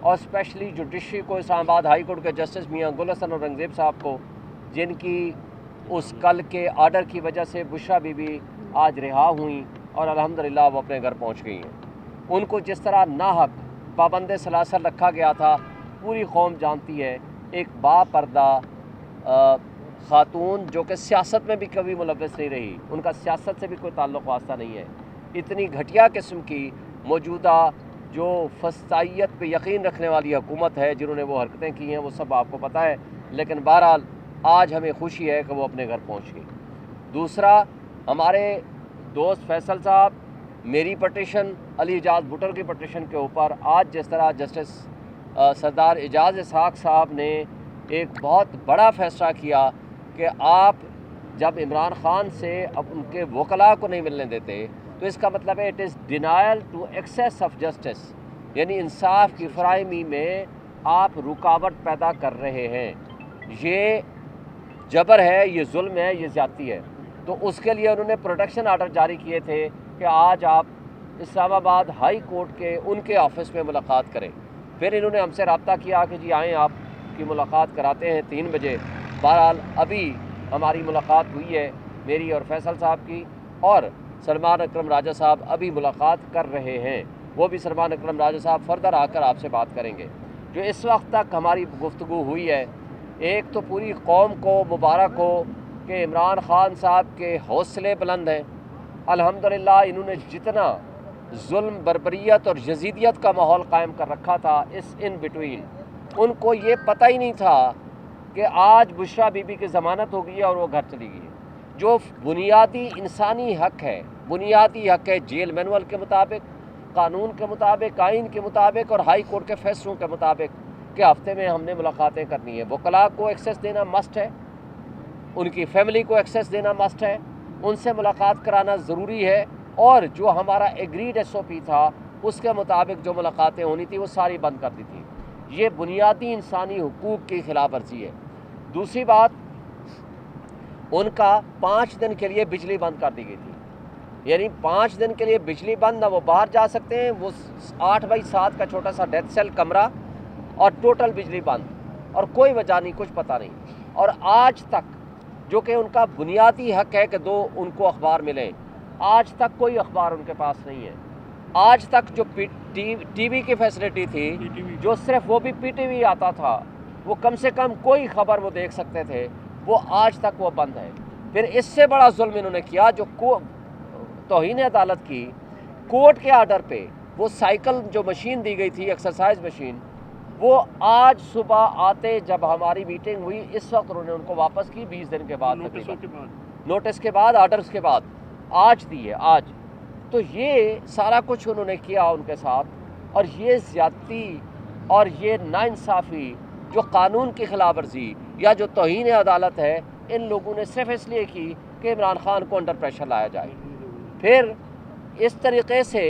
اور especially judiciary کو، اسلام آباد ہائی کورٹ کے جسٹس میاں گل حسن اور اورنگزیب صاحب کو، جن کی اس کل کے آرڈر کی وجہ سے بشرا بی بی آج رہا ہوئیں اور الحمدللہ وہ اپنے گھر پہنچ گئی ہیں. ان کو جس طرح ناحق پابند سلاسل رکھا گیا تھا، پوری قوم جانتی ہے. ایک با پردہ خاتون جو کہ سیاست میں بھی کبھی ملوث نہیں رہی، ان کا سیاست سے بھی کوئی تعلق واسطہ نہیں ہے. اتنی گھٹیا قسم کی موجودہ جو فسطائیت پہ یقین رکھنے والی حکومت ہے، جنہوں نے وہ حرکتیں کی ہیں، وہ سب آپ کو پتہ ہے. لیکن بہرحال آج ہمیں خوشی ہے کہ وہ اپنے گھر پہنچ گئی. دوسرا، ہمارے دوست فیصل صاحب، میری پٹیشن، علی اعجاز بھٹر کی پٹیشن کے اوپر آج جس طرح جسٹس سردار اعجاز اسحاق صاحب نے ایک بہت بڑا فیصلہ کیا کہ آپ جب عمران خان سے اب ان کے وکلاء کو نہیں ملنے دیتے تو اس کا مطلب ہے it is denial to access of justice, یعنی انصاف کی فراہمی میں آپ رکاوٹ پیدا کر رہے ہیں. یہ جبر ہے، یہ ظلم ہے، یہ زیادتی ہے. تو اس کے لیے انہوں نے پروٹیکشن آرڈر جاری کیے تھے کہ آج آپ اسلام آباد ہائی کورٹ کے ان کے آفس میں ملاقات کریں. پھر انہوں نے ہم سے رابطہ کیا کہ جی آئیں، آپ کی ملاقات کراتے ہیں 3 بجے. بہرحال ابھی ہماری ملاقات ہوئی ہے، میری اور فیصل صاحب کی، اور سلمان اکرم راجہ صاحب ابھی ملاقات کر رہے ہیں. وہ بھی سلمان اکرم راجہ صاحب فردر آ کر آپ سے بات کریں گے. جو اس وقت تک ہماری گفتگو ہوئی ہے، ایک تو پوری قوم کو مبارک ہو کہ عمران خان صاحب کے حوصلے بلند ہیں. الحمدللہ انہوں نے جتنا ظلم، بربریت اور یزیدیت کا ماحول قائم کر رکھا تھا اس ان بٹوین، ان کو یہ پتہ ہی نہیں تھا کہ آج بشرا بی بی کی ضمانت ہو گئی ہے اور وہ گھر چلی گئی ہے. جو بنیادی انسانی حق ہے، بنیادی حق ہے جیل مینول کے مطابق، قانون کے مطابق، آئین کے مطابق اور ہائی کورٹ کے فیصلوں کے مطابق، کہ ہفتے میں ہم نے ملاقاتیں کرنی ہیں. وکلاء کو ایکسیس دینا مسٹ ہے، ان کی فیملی کو ایکسیس دینا مسٹ ہے، ان سے ملاقات کرانا ضروری ہے. اور جو ہمارا ایگریڈ ایس او پی تھا اس کے مطابق جو ملاقاتیں ہونی تھی وہ ساری بند کر دی تھی. یہ بنیادی انسانی حقوق کی خلاف ورزی ہے. دوسری بات، ان کا 5 دن کے لیے بجلی بند کر دی گئی تھی. یعنی 5 دن کے لیے بجلی بند، نہ وہ باہر جا سکتے ہیں. وہ 8x7 کا چھوٹا سا ڈیتھ سیل کمرہ اور ٹوٹل بجلی بند، اور کوئی وجہ نہیں، کچھ پتہ نہیں. اور آج تک جو کہ ان کا بنیادی حق ہے کہ ان کو اخبار ملیں، آج تک کوئی اخبار ان کے پاس نہیں ہے. آج تک جو ٹی وی کی فیسلٹی تھی، جو صرف وہ بھی پی ٹی وی آتا تھا، وہ کم سے کم کوئی خبر وہ دیکھ سکتے تھے، وہ آج تک وہ بند ہے. پھر اس سے بڑا ظلم انہوں نے کیا، جو توہین عدالت کی، کورٹ کے آرڈر پہ وہ سائیکل جو مشین دی گئی تھی، ایکسرسائز مشین، وہ آج صبح آتے جب ہماری میٹنگ ہوئی اس وقت انہوں نے ان کو واپس کی 20 دن کے بعد، نوٹس کے بعد، آرڈرز کے بعد آج دی ہے آج. تو یہ سارا کچھ انہوں نے کیا ان کے ساتھ، اور یہ زیادتی اور یہ ناانصافی جو قانون کی خلاف ورزی یا جو توہین عدالت ہے، ان لوگوں نے صرف اس لیے کی کہ عمران خان کو انڈر پریشر لایا جائے. پھر اس طریقے سے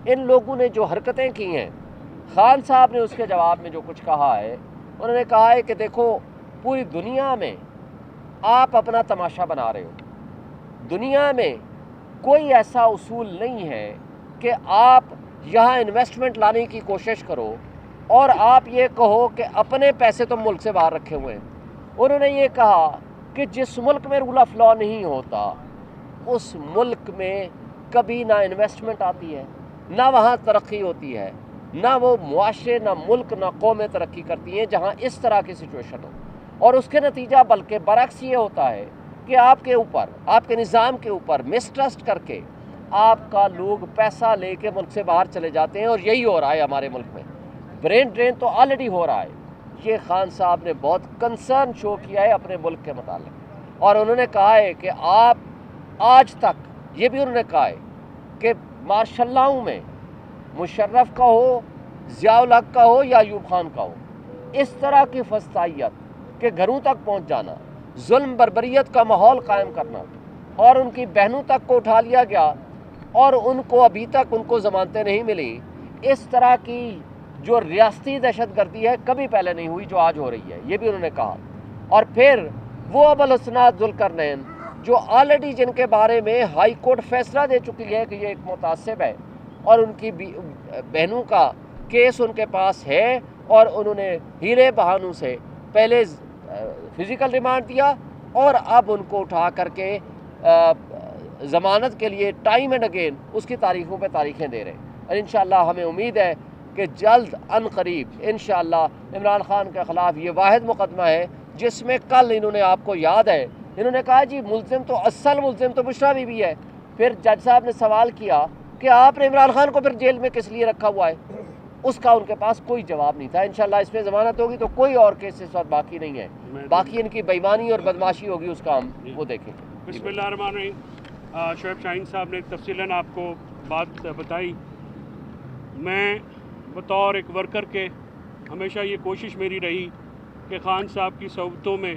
ان لوگوں نے جو حرکتیں کی ہیں، خان صاحب نے اس کے جواب میں جو کچھ کہا ہے، انہوں نے کہا ہے کہ دیکھو پوری دنیا میں آپ اپنا تماشا بنا رہے ہو. دنیا میں کوئی ایسا اصول نہیں ہے کہ آپ یہاں انویسٹمنٹ لانے کی کوشش کرو اور آپ یہ کہو کہ اپنے پیسے تم ملک سے باہر رکھے ہوئے ہیں. انہوں نے یہ کہا کہ جس ملک میں رول آف لا نہیں ہوتا اس ملک میں کبھی نہ انویسٹمنٹ آتی ہے، نہ وہاں ترقی ہوتی ہے، نہ وہ معاشرے، نہ ملک، نہ قومیں ترقی کرتی ہیں جہاں اس طرح کی سچویشن ہو. اور اس کے نتیجہ بلکہ برعکس یہ ہوتا ہے کہ آپ کے اوپر، آپ کے نظام کے اوپر مسٹرسٹ کر کے آپ کا لوگ پیسہ لے کے ملک سے باہر چلے جاتے ہیں. اور یہی ہو رہا ہے ہمارے ملک میں. برین ڈرین تو آلریڈی ہو رہا ہے. یہ خان صاحب نے بہت کنسرن شو کیا ہے اپنے ملک کے متعلق، اور انہوں نے کہا ہے کہ آپ آج تک، یہ بھی انہوں نے کہا ہے کہ ماشاء اللہ میں مشرف کا ہو، ضیاء الحق کا ہو یا ایوب خان کا ہو، اس طرح کی فسطائیت کہ گھروں تک پہنچ جانا، ظلم بربریت کا ماحول قائم کرنا، اور ان کی بہنوں تک کو اٹھا لیا گیا اور ان کو ابھی تک ان کو ضمانتیں نہیں ملی. اس طرح کی جو ریاستی دہشت گردی ہے کبھی پہلے نہیں ہوئی جو آج ہو رہی ہے، یہ بھی انہوں نے کہا. اور پھر وہ ابوالحسنات ذوالقرنین جو آلریڈی جن کے بارے میں ہائی کورٹ فیصلہ دے چکی ہے کہ یہ ایک متعصب ہے اور ان کی بہنوں کا کیس ان کے پاس ہے اور انہوں نے ہیلے بہانوں سے پہلے فزیکل ریمانڈ دیا اور اب ان کو اٹھا کر کے ضمانت کے لیے ٹائم اینڈ اگین اس کی تاریخوں پہ تاریخیں دے رہے ہیں. اور انشاءاللہ ہمیں امید ہے کہ جلد ان قریب انشاءاللہ عمران خان کے خلاف یہ واحد مقدمہ ہے جس میں کل انہوں نے، آپ کو یاد ہے، انہوں نے کہا جی ملزم تو اصل ملزم تو بشریٰ بی بی ہے. پھر جج صاحب نے سوال کیا کہ آپ نے عمران خان کو پھر جیل میں کس لیے رکھا ہوا ہے؟ اس کا ان کے پاس کوئی جواب نہیں تھا. انشاءاللہ اس میں ضمانت ہوگی تو کوئی اور کیس اس وقت باقی نہیں ہے، باقی ان کی بےایمانی اور بدماشی ہوگی، اس کا ہم وہ دیکھیں. بسم اللہ الرحمن الرحیم. شعیب شاہین صاحب نے تفصیلاً آپ کو بات بتائی. میں بطور ایک ورکر کے ہمیشہ یہ کوشش میری رہی کہ خان صاحب کی صحبتوں میں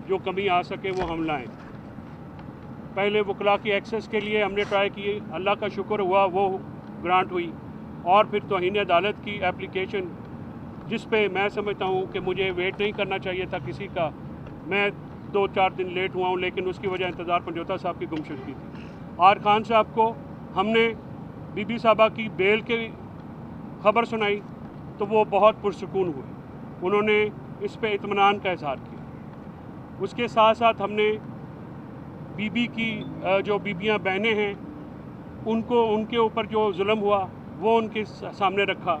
جو کمی آ سکے وہ ہم لائیں. پہلے وکلاء کی ایکسیس کے لیے ہم نے ٹرائی کی، اللہ کا شکر ہوا وہ گرانٹ ہوئی. اور پھر توہین عدالت کی اپلیکیشن جس پہ میں سمجھتا ہوں کہ مجھے ویٹ نہیں کرنا چاہیے تھا کسی کا، میں 2-4 دن لیٹ ہوا ہوں، لیکن اس کی وجہ انتظار پنجوتا صاحب کی گمشدگی تھی. اور خان صاحب کو ہم نے بی بی صاحبہ کی بیل کی خبر سنائی تو وہ بہت پرسکون ہوئے، انہوں نے اس پہ اطمینان کا اظہار کیا. اس کے ساتھ ساتھ ہم نے بی بی کی جو بیبیاں بہنیں ہیں ان کے اوپر جو ظلم ہوا وہ ان کے سامنے رکھا.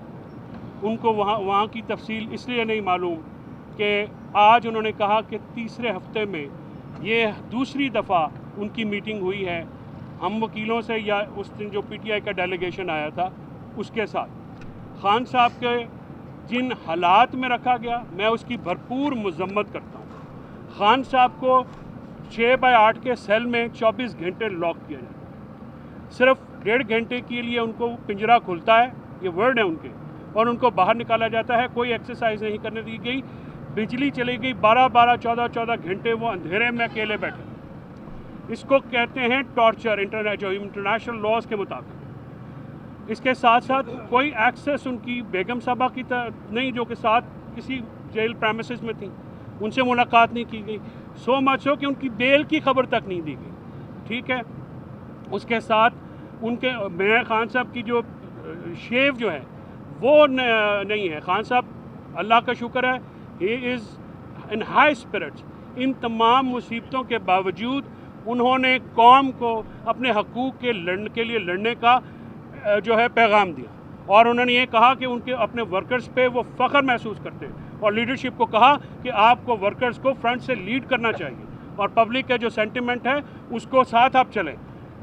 ان کو وہاں کی تفصیل اس لیے نہیں معلوم کہ آج انہوں نے کہا کہ تیسرے ہفتے میں یہ دوسری دفعہ ان کی میٹنگ ہوئی ہے ہم وکیلوں سے یا اس دن جو پی ٹی آئی کا ڈیلیگیشن آیا تھا اس کے ساتھ. خان صاحب کے جن حالات میں رکھا گیا میں اس کی بھرپور مذمت کرتا ہوں. خان صاحب کو 6x8 کے سیل میں 24 گھنٹے لاک کیا جاتا ہے. صرف 1.5 گھنٹے کے لیے ان کو پنجرہ کھلتا ہے، یہ ورڈ ہے ان کے، اور ان کو باہر نکالا جاتا ہے. کوئی ایکسرسائز نہیں کرنے دی گئی. بجلی چلی گئی 12 14 گھنٹے وہ اندھیرے میں اکیلے بیٹھے. اس کو کہتے ہیں ٹارچر انٹرنیشنل لاز کے مطابق. اس کے ساتھ ساتھ کوئی ایکسیس ان کی بیگم صاحبہ کی نہیں جو کہ ساتھ کسی جیل پریمیسز میں تھیں، ان سے ملاقات نہیں کی گئی. سو مچ ہو کہ ان کی بیل کی خبر تک نہیں دی گئی. ٹھیک ہے. اس کے ساتھ ان کے میں خان صاحب کی جو شیو جو ہے وہ نہیں ہے. خان صاحب اللہ کا شکر ہے ہی از ان ہائی اسپرٹس. ان تمام مصیبتوں کے باوجود انہوں نے قوم کو اپنے حقوق کے لیے لڑنے کا جو ہے پیغام دیا، اور انہوں نے یہ کہا کہ ان کے اپنے ورکرز پہ وہ فخر محسوس کرتے ہیں، اور لیڈرشپ کو کہا کہ آپ کو ورکرز کو فرنٹ سے لیڈ کرنا چاہیے، اور پبلک کا جو سینٹیمنٹ ہے اس کو ساتھ آپ چلیں.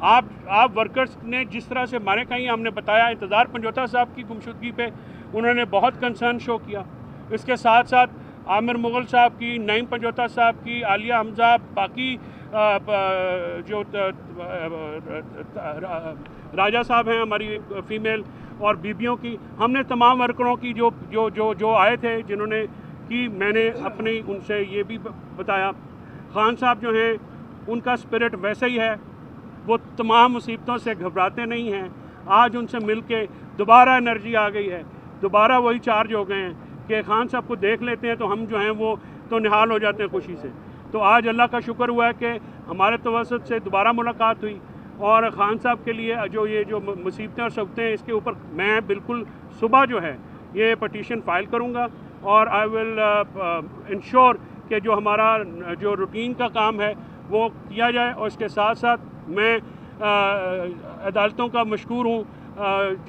آپ ورکرز نے جس طرح سے ہمارے کہیں ہم نے بتایا انتظار پنجوتا صاحب کی گمشدگی پہ انہوں نے بہت کنسرن شو کیا. اس کے ساتھ ساتھ عامر مغل صاحب کی، نعیم پنجوتا صاحب کی، عالیہ حمزہ، باقی جو راجہ صاحب ہیں ہماری فیمیل، اور بیبیوں کی، ہم نے تمام ورکروں کی جو آئے تھے جنہوں نے کی، میں نے اپنی ان سے یہ بھی بتایا. خان صاحب جو ہیں ان کا اسپرٹ ویسے ہی ہے، وہ تمام مصیبتوں سے گھبراتے نہیں ہیں. آج ان سے مل کے دوبارہ انرجی آ گئی ہے، دوبارہ وہی چارج ہو گئے ہیں کہ خان صاحب کو دیکھ لیتے ہیں تو ہم جو ہیں وہ تو نہال ہو جاتے ہیں خوشی سے. تو آج اللہ کا شکر ہوا ہے کہ ہمارے توسط سے دوبارہ ملاقات ہوئی، اور خان صاحب کے لیے جو مصیبتیں اور صبتیں اس کے اوپر میں بالکل صبح جو ہے یہ پٹیشن فائل کروں گا، اور آئی ول انشور کہ جو ہمارا جو روٹین کا کام ہے وہ کیا جائے. اور اس کے ساتھ ساتھ میں عدالتوں کا مشکور ہوں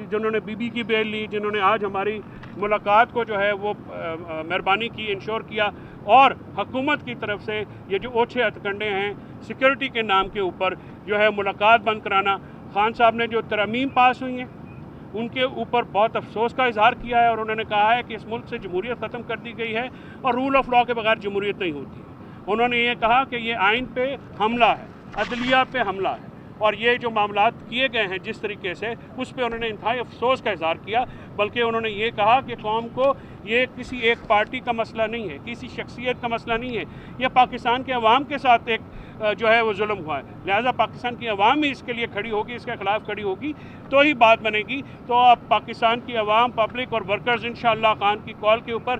جنہوں نے بی بی کی بیل لی، جنہوں نے آج ہماری ملاقات کو جو ہے وہ مہربانی کی، انشور کیا. اور حکومت کی طرف سے یہ جو اوچھے ہتھکنڈے ہیں سیکورٹی کے نام کے اوپر جو ہے ملاقات بند کرانا، خان صاحب نے جو ترامیم پاس ہوئی ہیں ان کے اوپر بہت افسوس کا اظہار کیا ہے، اور انہوں نے کہا ہے کہ اس ملک سے جمہوریت ختم کر دی گئی ہے اور رول آف لاء کے بغیر جمہوریت نہیں ہوتی. انہوں نے یہ کہا کہ یہ آئین پہ حملہ ہے، عدلیہ پہ حملہ ہے، اور یہ جو معاملات کیے گئے ہیں جس طریقے سے اس پہ انہوں نے انتہائی افسوس کا اظہار کیا. بلکہ انہوں نے یہ کہا کہ قوم کو یہ کسی ایک پارٹی کا مسئلہ نہیں ہے، کسی شخصیت کا مسئلہ نہیں ہے، یہ پاکستان کے عوام کے ساتھ ایک جو ہے وہ ظلم ہوا ہے. لہٰذا پاکستان کی عوام ہی اس کے لیے کھڑی ہوگی، اس کے خلاف کھڑی ہوگی تو ہی بات بنے گی. تو اب پاکستان کی عوام، پبلک اور ورکرز انشاءاللہ خان کی کال کے اوپر